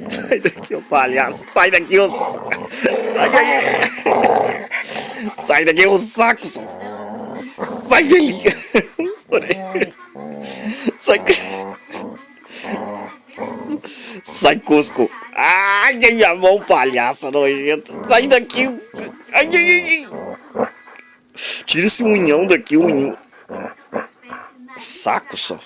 Sai daqui, ô palhaço. Sai daqui, ô saco. Ai, ai, ai. Sai daqui, ô saco. Sai, velhinha. Sai. Sai, Cusco. Ai, minha mão, palhaça nojenta. Sai daqui. Ai, ai, ai. Tira esse unhão daqui, unhão. Saco só.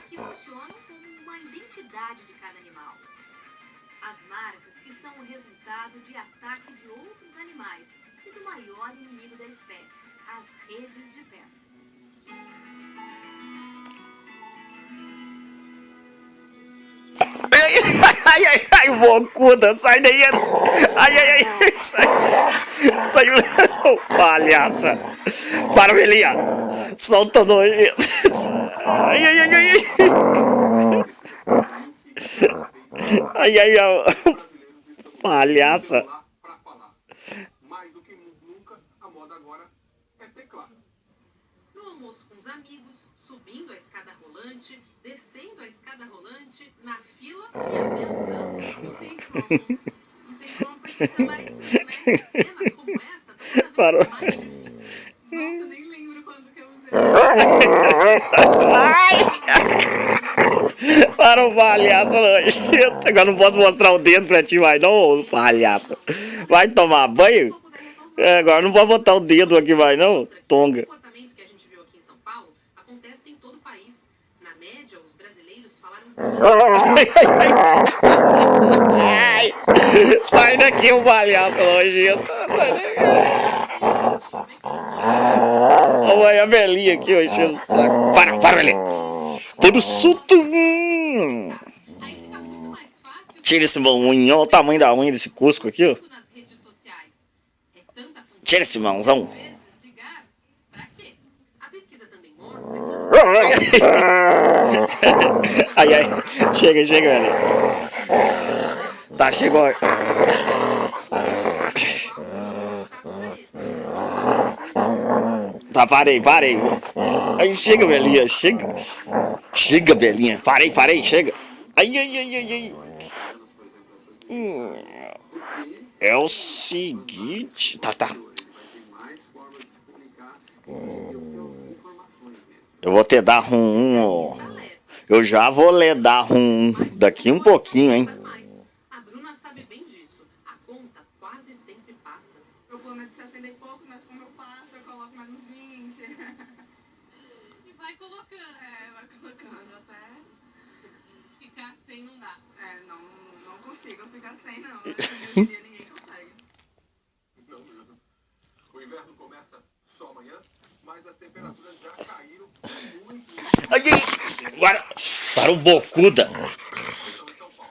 Que funcionam como uma identidade de cada animal. As marcas que são o resultado de ataque de outros animais e do maior inimigo da espécie, as redes de pesca. Ai, ai, ai, bocuda, sai daí. Ai, ai, ai, sai. Sai, palhaça. Para, velhinha. Solta nojento. Ai, ai, ai, ai. Ai, ai, ai. Palhaça. Mais do que nunca, a moda agora é teclado. No almoço com os amigos, subindo a escada rolante, descendo a escada rolante, na fila e apresentando. Não tem como. Não tem como, porque você vai, né? Cenas como essa, Parou. nossa, nem lembro quando que eu usei. Para o palhaço nojento. Agora não posso mostrar o dedo pra ti mais não, palhaço. Vai tomar banho? Agora não pode botar o dedo aqui mais não, tonga. O comportamento que a gente viu aqui em São Paulo acontece em todo o país. Na média, os brasileiros falaram... Ai, sai daqui, o palhaço nojento. Sai daqui. Olha a velhinha aqui, ó, enchendo o saco. Para, velhinha. Todo suto. Aí fica muito mais fácil... Tira esse unhão, olha o tamanho da unha desse Cusco aqui, ó. nas redes sociais. É tanta função... Tira esse mãozão. Ligar? Pra quê? A pesquisa também mostra Ai, ai. Chega, velho. Tá, chegou. Tá, parei. Aí, chega, velhinha, chega. Chega, velhinha. Parei, chega. Ai. É o seguinte... Tá. Eu vou te dar ó. Eu já vou lhe dar daqui um pouquinho, hein. A Bruna sabe bem disso. A conta quase sempre passa. Eu prometo 60 e pouco, mas como eu passo, eu coloco mais uns 20. E vai colocando. Vai colocando até... Ficar sem não dá. Não consigo ficar sem, não. Hoje em dia ninguém consegue. Não mesmo. O inverno começa só amanhã, mas as temperaturas já caíram muito. Ai. Para o bocuda.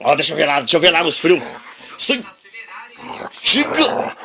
Ó, deixa eu ver lá nos frios. Chega.